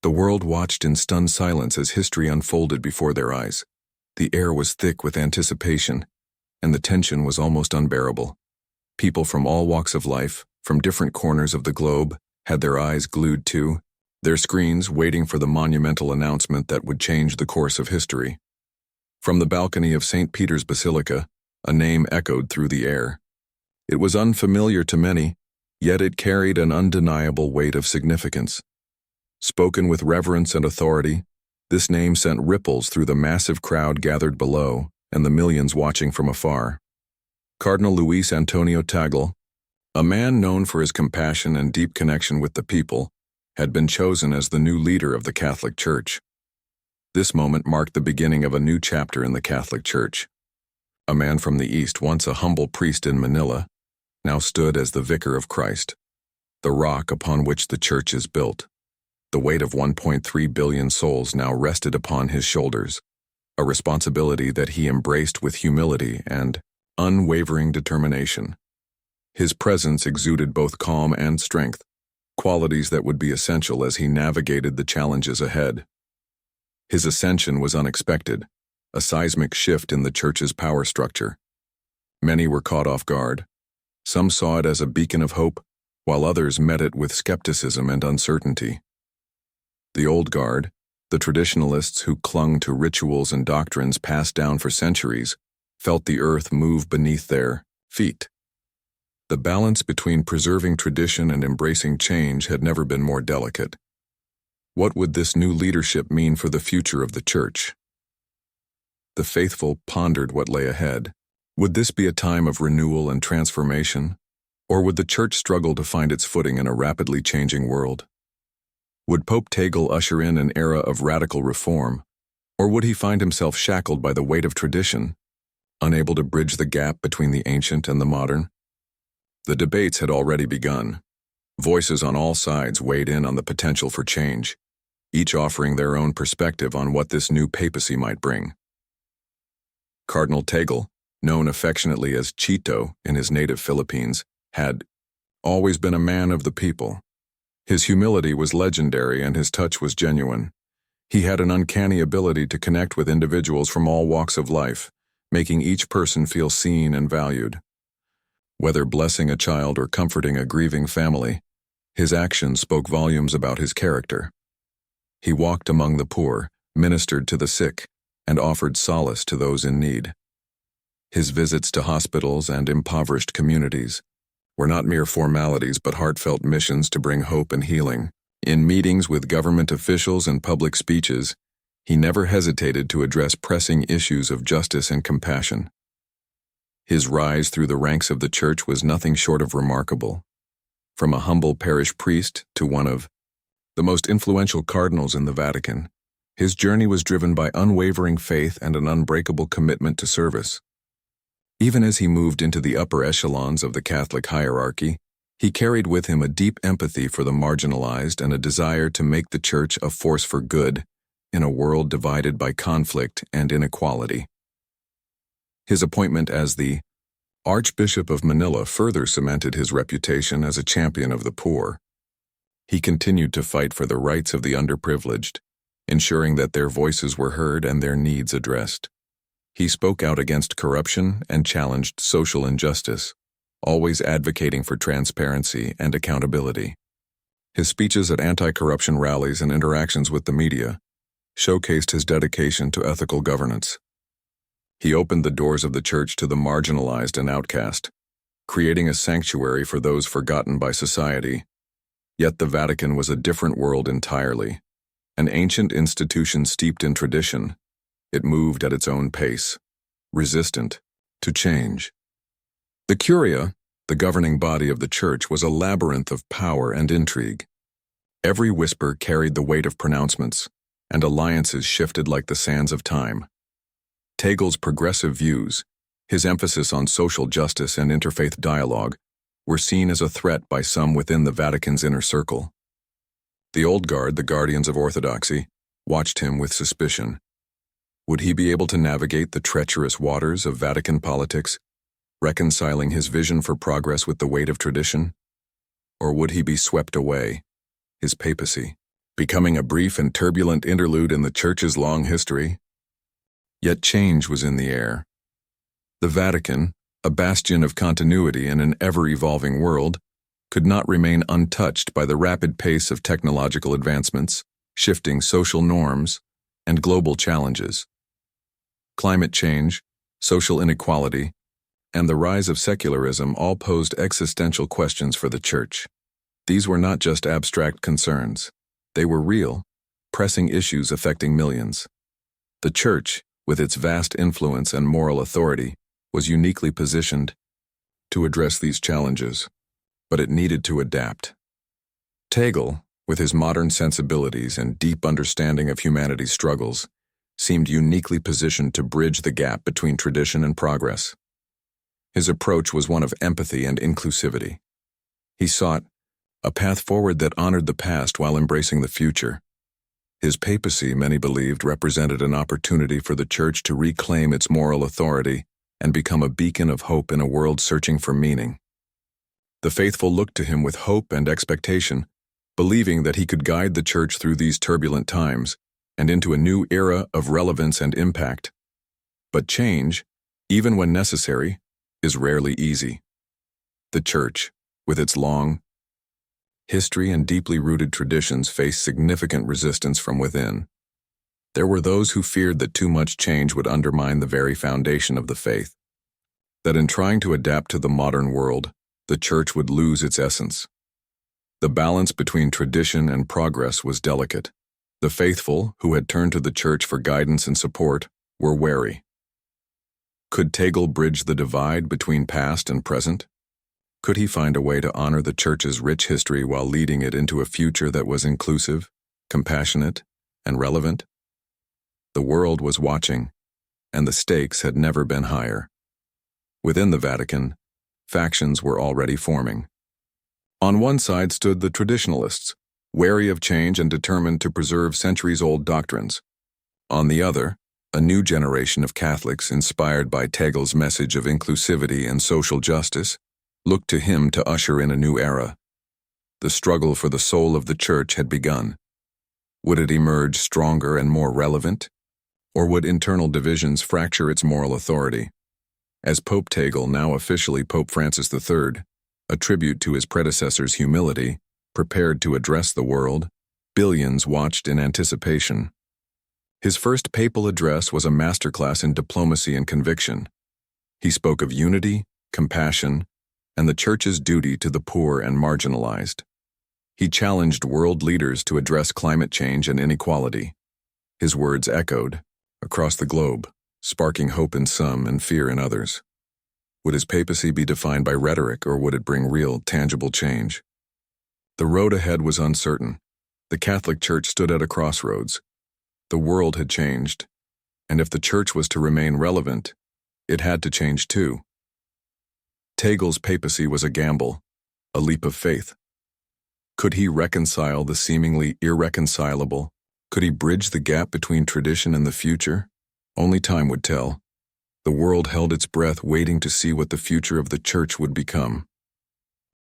The world watched in stunned silence as history unfolded before their eyes. The air was thick with anticipation, and the tension was almost unbearable. People from all walks of life, from different corners of the globe, had their eyes glued to their screens, waiting for the monumental announcement that would change the course of history. From the balcony of St. Peter's Basilica, a name echoed through the air. It was unfamiliar to many, yet it carried an undeniable weight of significance. Spoken with reverence and authority, this name sent ripples through the massive crowd gathered below and the millions watching from afar. Cardinal Luis Antonio Tagle, a man known for his compassion and deep connection with the people, had been chosen as the new leader of the Catholic Church. This moment marked the beginning of a new chapter in the Catholic Church. A man from the East, once a humble priest in Manila, now stood as the vicar of Christ, the rock upon which the Church is built. The weight of 1.3 billion souls now rested upon his shoulders, a responsibility that he embraced with humility and unwavering determination. His presence exuded both calm and strength, qualities that would be essential as he navigated the challenges ahead. His ascension was unexpected, a seismic shift in the Church's power structure. Many were caught off guard. Some saw it as a beacon of hope, while others met it with skepticism and uncertainty. The old guard, the traditionalists who clung to rituals and doctrines passed down for centuries, felt the earth move beneath their feet. The balance between preserving tradition and embracing change had never been more delicate. What would this new leadership mean for the future of the Church? The faithful pondered what lay ahead. Would this be a time of renewal and transformation, or would the Church struggle to find its footing in a rapidly changing world? Would Pope Tagle usher in an era of radical reform, or would he find himself shackled by the weight of tradition, unable to bridge the gap between the ancient and the modern? The debates had already begun. Voices on all sides weighed in on the potential for change, each offering their own perspective on what this new papacy might bring. Cardinal Tagle, known affectionately as Chito in his native Philippines, had always been a man of the people. His humility was legendary and his touch was genuine. He had an uncanny ability to connect with individuals from all walks of life, making each person feel seen and valued. Whether blessing a child or comforting a grieving family, his actions spoke volumes about his character. He walked among the poor, ministered to the sick, and offered solace to those in need. His visits to hospitals and impoverished communities were not mere formalities but heartfelt missions to bring hope and healing. In meetings with government officials and public speeches, he never hesitated to address pressing issues of justice and compassion. His rise through the ranks of the Church was nothing short of remarkable. From a humble parish priest to one of the most influential cardinals in the Vatican, his journey was driven by unwavering faith and an unbreakable commitment to service. Even as he moved into the upper echelons of the Catholic hierarchy, he carried with him a deep empathy for the marginalized and a desire to make the Church a force for good in a world divided by conflict and inequality. His appointment as the Archbishop of Manila further cemented his reputation as a champion of the poor. He continued to fight for the rights of the underprivileged, ensuring that their voices were heard and their needs addressed. He spoke out against corruption and challenged social injustice, always advocating for transparency and accountability. His speeches at anti-corruption rallies and interactions with the media showcased his dedication to ethical governance. He opened the doors of the Church to the marginalized and outcast, creating a sanctuary for those forgotten by society. Yet the Vatican was a different world entirely. An ancient institution steeped in tradition, it moved at its own pace, resistant to change. The Curia, the governing body of the Church, was a labyrinth of power and intrigue. Every whisper carried the weight of pronouncements, and alliances shifted like the sands of time. Tagle's progressive views, his emphasis on social justice and interfaith dialogue, were seen as a threat by some within the Vatican's inner circle. The old guard, the guardians of orthodoxy, watched him with suspicion. Would he be able to navigate the treacherous waters of Vatican politics, reconciling his vision for progress with the weight of tradition? Or would he be swept away, his papacy, becoming a brief and turbulent interlude in the Church's long history. Yet change was in the air. The Vatican, a bastion of continuity in an ever-evolving world, could not remain untouched by the rapid pace of technological advancements, shifting social norms, and global challenges. Climate change, social inequality, and the rise of secularism all posed existential questions for the Church. These were not just abstract concerns. They were real, pressing issues affecting millions. The Church, with its vast influence and moral authority, was uniquely positioned to address these challenges, but it needed to adapt. Tagle, with his modern sensibilities and deep understanding of humanity's struggles, seemed uniquely positioned to bridge the gap between tradition and progress. His approach was one of empathy and inclusivity. He sought a path forward that honored the past while embracing the future. His papacy, many believed, represented an opportunity for the Church to reclaim its moral authority and become a beacon of hope in a world searching for meaning. The faithful looked to him with hope and expectation, believing that he could guide the Church through these turbulent times and into a new era of relevance and impact. But change, even when necessary, is rarely easy. The Church, with its long history and deeply rooted traditions, faced significant resistance from within. There were those who feared that too much change would undermine the very foundation of the faith, that in trying to adapt to the modern world, the Church would lose its essence. The balance between tradition and progress was delicate. The faithful, who had turned to the Church for guidance and support, were wary. Could Tagle bridge the divide between past and present? Could he find a way to honor the Church's rich history while leading it into a future that was inclusive, compassionate, and relevant? The world was watching, and the stakes had never been higher. Within the Vatican, factions were already forming. On one side stood the traditionalists, wary of change and determined to preserve centuries-old doctrines. On the other, a new generation of Catholics, inspired by Tagle's message of inclusivity and social justice, looked to him to usher in a new era. The struggle for the soul of the Church had begun. Would it emerge stronger and more relevant? Or would internal divisions fracture its moral authority? As Pope Tagle, now officially Pope Francis III, a tribute to his predecessor's humility, prepared to address the world, billions watched in anticipation. His first papal address was a masterclass in diplomacy and conviction. He spoke of unity, compassion, and the Church's duty to the poor and marginalized. He challenged world leaders to address climate change and inequality. His words echoed across the globe, sparking hope in some and fear in others. Would his papacy be defined by rhetoric, or would it bring real, tangible change? The road ahead was uncertain. The Catholic Church stood at a crossroads. The world had changed, and if the Church was to remain relevant, it had to change too. Tagle's papacy was a gamble, a leap of faith. Could he reconcile the seemingly irreconcilable? Could he bridge the gap between tradition and the future? Only time would tell. The world held its breath, waiting to see what the future of the Church would become.